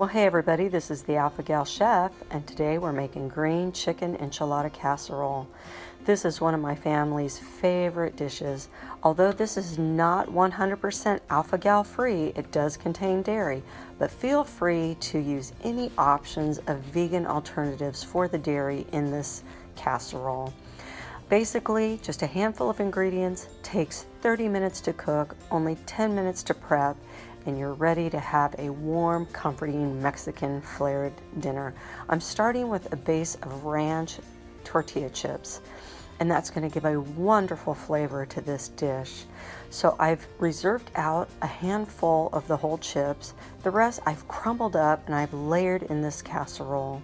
Well, hey everybody, this is the Alpha Gal Chef, and today we're making green chicken enchilada casserole. This is one of my family's favorite dishes. Although this is not 100% Alpha Gal free, it does contain dairy, but feel free to use any options of vegan alternatives for the dairy in this casserole. Basically, just a handful of ingredients, takes 30 minutes to cook, only 10 minutes to prep, and you're ready to have a warm, comforting Mexican flavored dinner. I'm starting with a base of ranch tortilla chips, and that's going to give a wonderful flavor to this dish. So I've reserved out a handful of the whole chips. The rest I've crumbled up and I've layered in this casserole.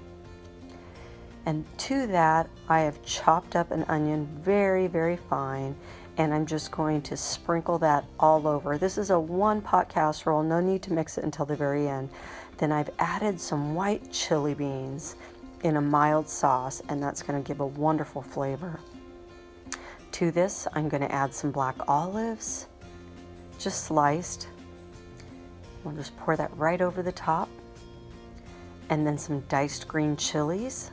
And to that, I have chopped up an onion very, very fine, and I'm just going to sprinkle that all over. This is a one-pot casserole, no need to mix it until the very end. Then I've added some white chili beans in a mild sauce, and that's going to give a wonderful flavor. To this, I'm going to add some black olives, just sliced. We'll just pour that right over the top. And then some diced green chilies.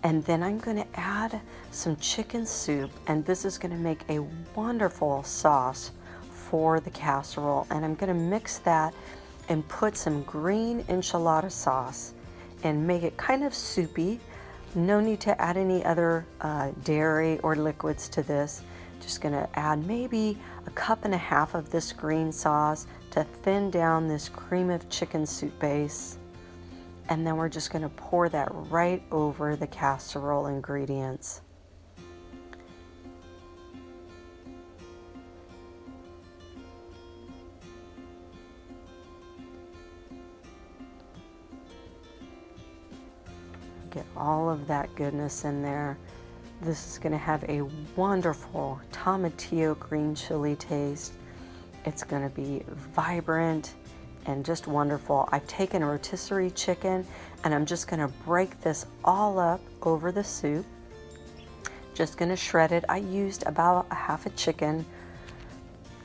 And then I'm going to add some chicken soup, and this is going to make a wonderful sauce for the casserole. And I'm going to mix that and put some green enchilada sauce and make it kind of soupy. No need to add any other dairy or liquids to this. Just going to add maybe a cup and a half of this green sauce to thin down this cream of chicken soup base. And then we're just going to pour that right over the casserole ingredients. Get all of that goodness in there. This is going to have a wonderful tomatillo green chili taste. It's going to be vibrant and just wonderful. I've taken a rotisserie chicken and I'm just going to break this all up over the soup. Just going to shred it. I used about a half a chicken,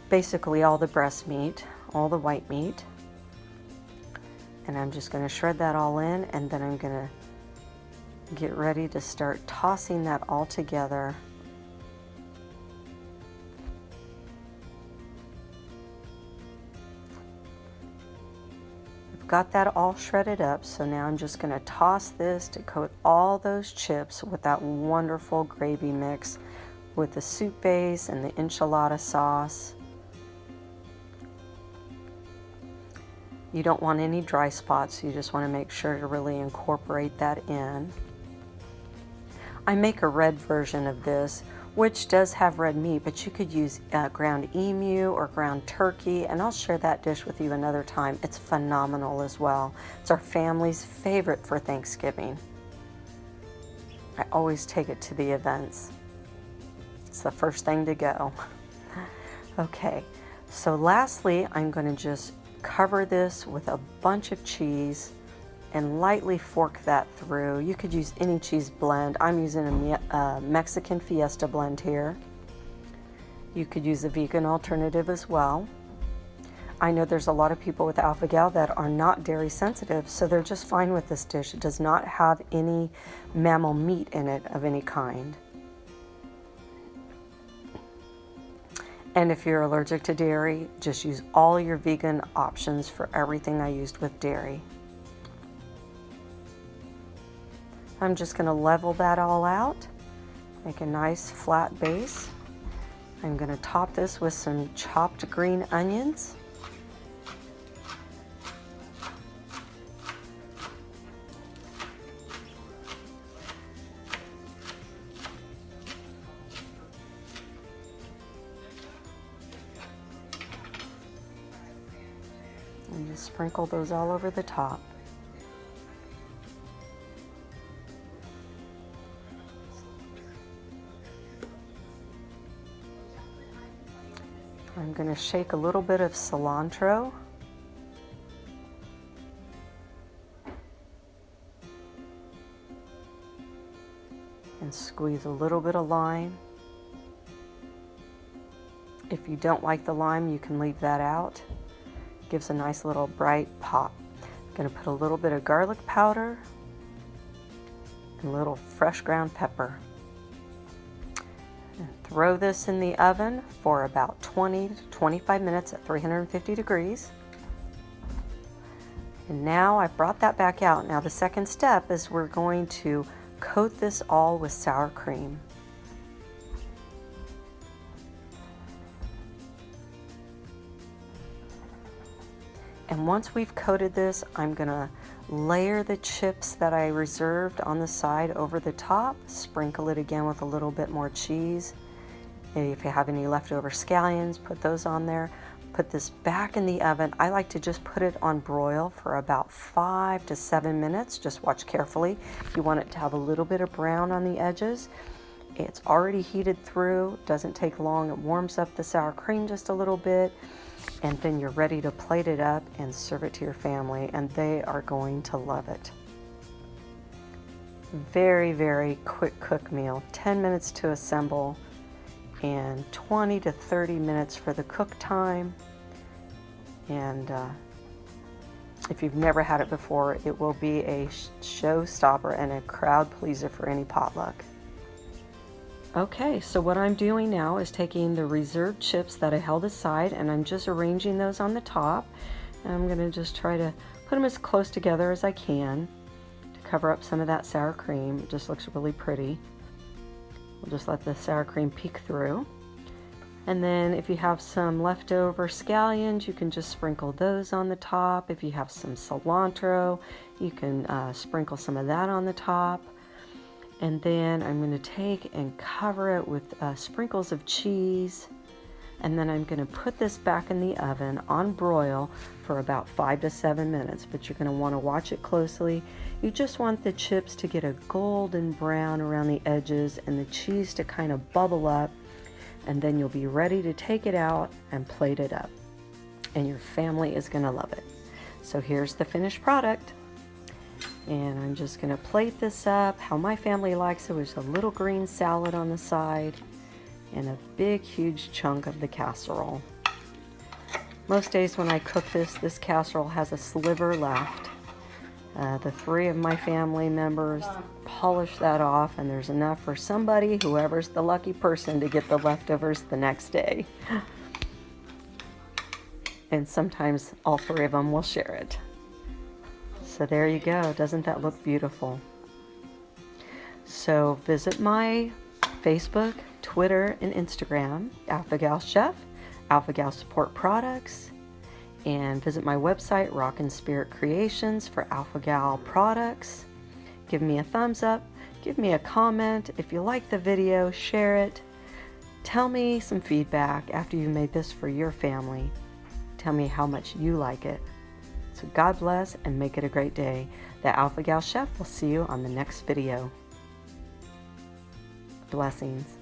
basically all the breast meat, all the white meat. And I'm just going to shred that all in, and then I'm going to get ready to start tossing that all together. Got that all shredded up, so now I'm just going to toss this to coat all those chips with that wonderful gravy mix with the soup base and the enchilada sauce. You don't want any dry spots, you just want to make sure to really incorporate that in. I make a red version of this, which does have red meat, but you could use ground emu or ground turkey, and I'll share that dish with you another time. It's phenomenal as well. It's our family's favorite for Thanksgiving. I always take it to the events. It's the first thing to go. Okay, so lastly, I'm going to just cover this with a bunch of cheese and lightly fork that through. You could use any cheese blend. I'm using a Mexican Fiesta blend here. You could use a vegan alternative as well. I know there's a lot of people with Alpha Gal that are not dairy sensitive, so they're just fine with this dish. It does not have any mammal meat in it of any kind. And if you're allergic to dairy, just use all your vegan options for everything I used with dairy. I'm just going to level that all out, make a nice flat base. I'm going to top this with some chopped green onions. And just sprinkle those all over the top. I'm going to shake a little bit of cilantro. And squeeze a little bit of lime. If you don't like the lime, you can leave that out. Gives a nice little bright pop. I'm going to put a little bit of garlic powder and a little fresh ground pepper. And throw this in the oven for about 20 to 25 minutes at 350 degrees. And now I've brought that back out. Now the second step is we're going to coat this all with sour cream. And once we've coated this, I'm gonna layer the chips that I reserved on the side over the top, sprinkle it again with a little bit more cheese. And if you have any leftover scallions, put those on there. Put this back in the oven. I like to just put it on broil for about 5 to 7 minutes. Just watch carefully. You want it to have a little bit of brown on the edges. It's already heated through, doesn't take long. It warms up the sour cream just a little bit. And then you're ready to plate it up and serve it to your family, and they are going to love it. Very, very quick cook meal. 10 minutes to assemble and 20 to 30 minutes for the cook time. And if you've never had it before, it will be a showstopper and a crowd pleaser for any potluck. Okay, so what I'm doing now is taking the reserved chips that I held aside, and I'm just arranging those on the top. And I'm going to just try to put them as close together as I can to cover up some of that sour cream. It just looks really pretty. We'll just let the sour cream peek through. And then if you have some leftover scallions, you can just sprinkle those on the top. If you have some cilantro, you can sprinkle some of that on the top. And then I'm going to take and cover it with sprinkles of cheese. And then I'm going to put this back in the oven on broil for about 5 to 7 minutes. But you're going to want to watch it closely. You just want the chips to get a golden brown around the edges and the cheese to kind of bubble up. And then you'll be ready to take it out and plate it up. And your family is going to love it. So here's the finished product. And I'm just going to plate this up how my family likes it, with a little green salad on the side and a big huge chunk of the casserole. Most days when I cook this casserole has a sliver left. The 3 of my family members polish that off, and there's enough for somebody, whoever's the lucky person, to get the leftovers the next day. And sometimes all 3 of them will share it. So there you go. Doesn't that look beautiful? So visit my Facebook, Twitter, and Instagram, Alpha Gal Chef, Alpha Gal Support Products, and visit my website, Rockin' Spirit Creations, for Alpha Gal products. Give me a thumbs up, give me a comment. If you like the video, share it. Tell me some feedback after you made this for your family. Tell me how much you like it. So God bless and make it a great day. The Alpha Gal Chef will see you on the next video. Blessings.